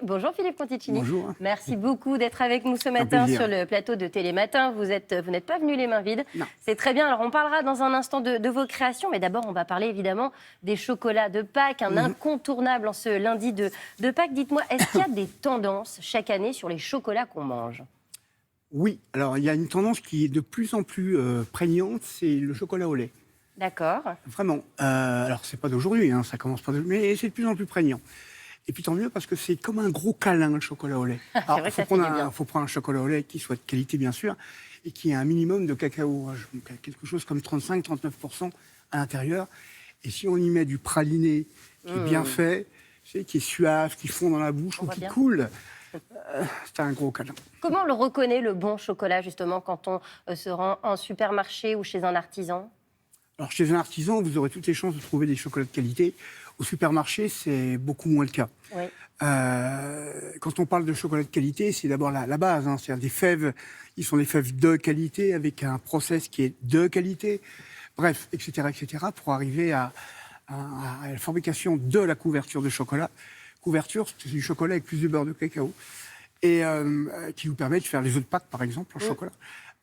Bonjour Philippe Conticini. Bonjour. Merci beaucoup d'être avec nous ce matin sur le plateau de Télématin. Vous n'êtes pas venu les mains vides. Non. C'est très bien. Alors on parlera dans un instant de vos créations, mais d'abord on va parler évidemment des chocolats de Pâques, un incontournable en ce lundi de Pâques. Dites-moi, est-ce qu'il y a des tendances chaque année sur les chocolats qu'on mange? Oui, alors il y a une tendance qui est de plus en plus prégnante, c'est le chocolat au lait. D'accord. Vraiment. Alors c'est pas d'aujourd'hui, hein, ça commence pas d'aujourd'hui, mais c'est de plus en plus prégnant. Et puis tant mieux parce que c'est comme un gros câlin le chocolat au lait. Alors vrai que ça fait du bien. faut prendre un chocolat au lait qui soit de qualité bien sûr et qui ait un minimum de cacao. Donc quelque chose comme 35-39% à l'intérieur. Et si on y met du praliné qui est bien fait, qui est suave, qui fond dans la bouche ou qui coule, c'est un gros câlin. Comment on le reconnaît le bon chocolat justement quand on se rend en supermarché ou chez un artisan? Alors, chez un artisan, vous aurez toutes les chances de trouver des chocolats de qualité. Au supermarché, c'est beaucoup moins le cas. Oui. Quand on parle de chocolat de qualité, c'est d'abord la base. Hein, c'est-à-dire des fèves, ils sont des fèves de qualité, avec un process qui est de qualité. Bref, etc., pour arriver à la fabrication de la couverture de chocolat. Couverture, c'est du chocolat avec plus de beurre de cacao. Et qui vous permet de faire les œufs de Pâques, par exemple, en chocolat.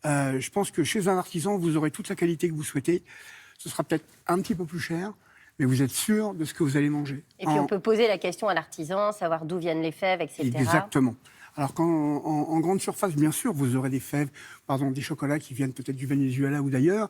Je pense que chez un artisan, vous aurez toute la qualité que vous souhaitez. Ce sera peut-être un petit peu plus cher, mais vous êtes sûr de ce que vous allez manger. Et puis on peut poser la question à l'artisan, savoir d'où viennent les fèves, etc. Exactement. Alors qu'en grande surface, bien sûr, vous aurez des fèves, des chocolats qui viennent peut-être du Venezuela ou d'ailleurs,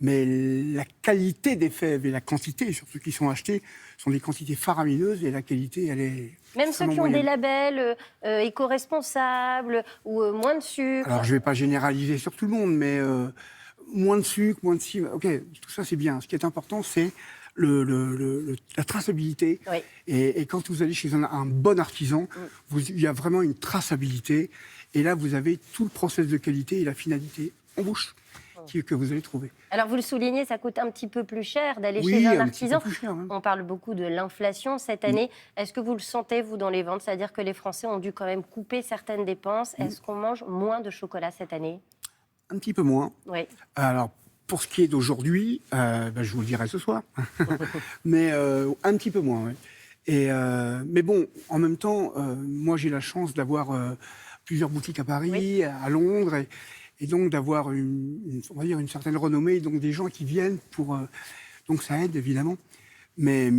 mais la qualité des fèves et la quantité, surtout qui sont achetées, sont des quantités faramineuses et la qualité, elle est... Même ceux qui ont des labels éco-responsables ou moins de sucre. Alors je ne vais pas généraliser sur tout le monde, mais moins de sucre, moins de ci, ok, tout ça c'est bien. Ce qui est important, c'est la traçabilité. Oui. Et quand vous allez chez un bon artisan, il y a vraiment une traçabilité. Et là, vous avez tout le process de qualité et la finalité en bouche que vous allez trouver. Alors vous le soulignez, ça coûte un petit peu plus cher d'aller Oui, chez un un petit peu artisan. plus cher, hein. On parle beaucoup de l'inflation cette année. Est-ce que vous le sentez, vous, dans les ventes? C'est-à-dire que les Français ont dû quand même couper certaines dépenses. Est-ce qu'on mange moins de chocolat cette année? Un petit peu moins. Oui. Alors, pour ce qui est d'aujourd'hui, je vous le dirai ce soir. Mais un petit peu moins, oui. Mais bon, en même temps, moi j'ai la chance d'avoir plusieurs boutiques à Paris, à Londres, et donc d'avoir on va dire une certaine renommée, donc des gens qui viennent pour... donc ça aide évidemment. Mais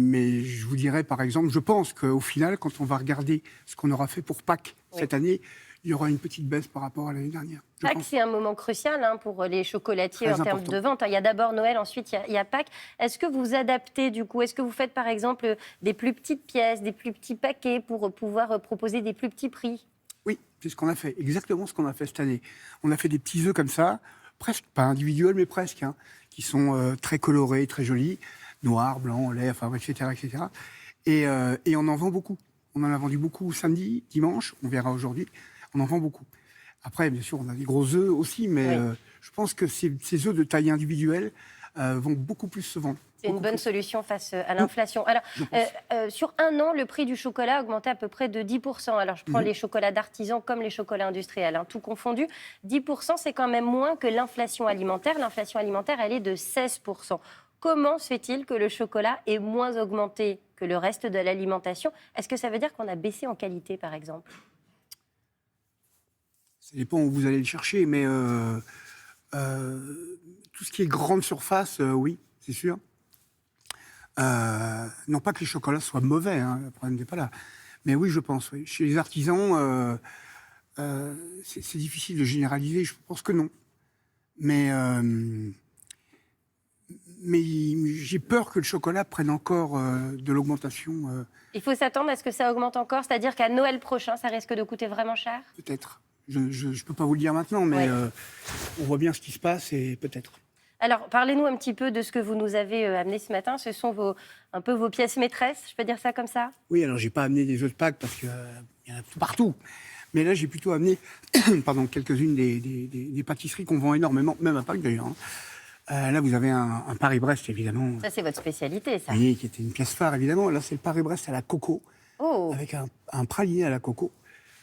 je vous dirais par exemple, je pense qu'au final, quand on va regarder ce qu'on aura fait pour Pâques cette année, il y aura une petite baisse par rapport à l'année dernière. Pâques, c'est un moment crucial pour les chocolatiers Très en termes important. de vente. Il y a d'abord Noël, ensuite il y a Pâques. Est-ce que vous adaptez du coup? Est-ce que vous faites par exemple des plus petites pièces, des plus petits paquets pour pouvoir proposer des plus petits prix? Oui, c'est ce qu'on a fait, exactement ce qu'on a fait cette année. On a fait des petits œufs comme ça, presque, pas individuels, mais presque, hein, qui sont très colorés, très jolis, noirs, blancs, lait, etc., etc. Et on en vend beaucoup. On en a vendu beaucoup samedi, dimanche, on verra aujourd'hui. On en vend beaucoup. Après, bien sûr, on a des gros œufs aussi, mais je pense que ces œufs de taille individuelle vont beaucoup plus se vendre. C'est une bonne solution face à l'inflation. Alors, sur un an, le prix du chocolat a augmenté à peu près de 10%. Alors, je prends les chocolats d'artisan comme les chocolats industriels, tout confondu. 10%, c'est quand même moins que l'inflation alimentaire. L'inflation alimentaire, elle est de 16%. Comment se fait-il que le chocolat est moins augmenté que le reste de l'alimentation? Est-ce que ça veut dire qu'on a baissé en qualité, par exemple? Ça dépend où vous allez le chercher, mais tout ce qui est grande surface, oui, c'est sûr. Non pas que les chocolats soient mauvais, le problème n'est pas là. Mais oui, je pense. Oui. Chez les artisans, c'est difficile de généraliser, je pense que non. Mais j'ai peur que le chocolat prenne encore de l'augmentation. Il faut s'attendre à ce que ça augmente encore, c'est-à-dire qu'à Noël prochain, ça risque de coûter vraiment cher? Peut-être. Je ne peux pas vous le dire maintenant, mais on voit bien ce qui se passe et peut-être. Alors, parlez-nous un petit peu de ce que vous nous avez amené ce matin. Ce sont un peu vos pièces maîtresses, je peux dire ça comme ça? Oui, alors j'ai pas amené des œufs de Pâques parce qu'il y en a tout partout. Mais là, j'ai plutôt amené quelques-unes des pâtisseries qu'on vend énormément, même à Pâques d'ailleurs. Là, vous avez un Paris-Brest, évidemment. Ça, c'est votre spécialité, ça. Oui, qui était une pièce phare, évidemment. Là, c'est le Paris-Brest à la coco, avec un praliné à la coco.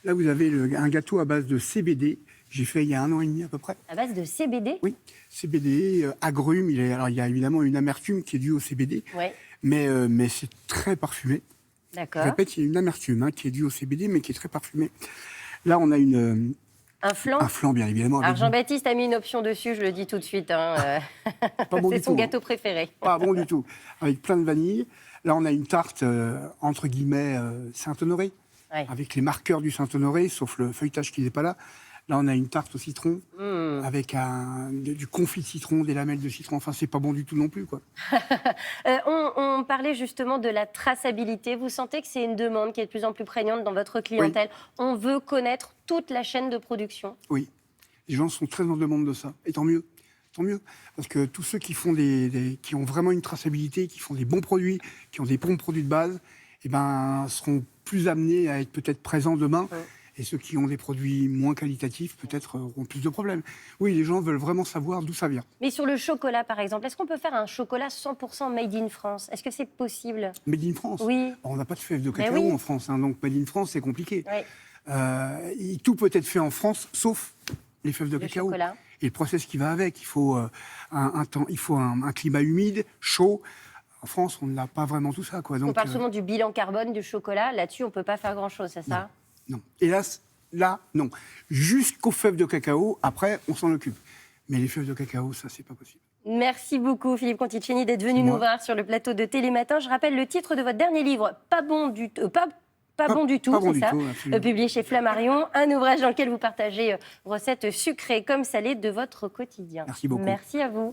Là, vous avez un gâteau à base de CBD. J'ai fait il y a 1 an et demi à peu près. À base de CBD? Oui, CBD, agrumes. Il y a évidemment une amertume qui est due au CBD, mais c'est très parfumé. Je D'accord. répète, il y a une amertume qui est due au CBD, mais qui est très parfumée. Là, on a Un flan. un flan, bien évidemment. Alors Avec Jean-Baptiste a mis une option dessus, je le dis tout de suite. pas bon C'est du son tout, gâteau préféré. Pas bon du tout. Avec plein de vanille. Là, on a une tarte, entre guillemets, Saint-Honoré, Ouais. avec les marqueurs du Saint-Honoré, sauf le feuilletage qui n'est pas là. Là, on a une tarte au citron, avec du confit de citron, des lamelles de citron. Enfin, c'est pas bon du tout non plus, quoi. On parlait justement de la traçabilité. Vous sentez que c'est une demande qui est de plus en plus prégnante dans votre clientèle. On veut connaître toute la chaîne de production. Oui, les gens sont très en demande de ça. Et tant mieux. Tant mieux. Parce que tous ceux qui font qui ont vraiment une traçabilité, qui font des bons produits, qui ont des bons produits de base, eh ben, seront plus amenés à être peut-être présents demain. Ouais. Et ceux qui ont des produits moins qualitatifs, peut-être, auront plus de problèmes. Oui, les gens veulent vraiment savoir d'où ça vient. Mais sur le chocolat, par exemple, est-ce qu'on peut faire un chocolat 100% made in France? Est-ce que c'est possible? Made in France. Oui. On n'a pas de fèves de Mais cacao oui. en France, donc Made in France, c'est compliqué. Oui. Tout peut être fait en France, sauf les fèves de Le cacao. chocolat. Et le process qui va avec. Il faut un climat humide, chaud. En France, on n'a pas vraiment tout ça, quoi. On Donc, parle souvent du bilan carbone du chocolat. Là-dessus, on ne peut pas faire grand-chose, c'est ça? non. Hélas, là, non. Jusqu'aux fèves de cacao, après, on s'en occupe. Mais les fèves de cacao, ça, c'est pas possible. Merci beaucoup, Philippe Conticini, d'être venu C'est nous moi. voir sur le plateau de Télématin. Je rappelle le titre de votre dernier livre, Pas bon du tout. Pas bon du tout, Pas bon c'est du ça, tout, absolument. publié chez Flammarion, un ouvrage dans lequel vous partagez recettes sucrées comme salées de votre quotidien. Merci beaucoup. Merci à vous.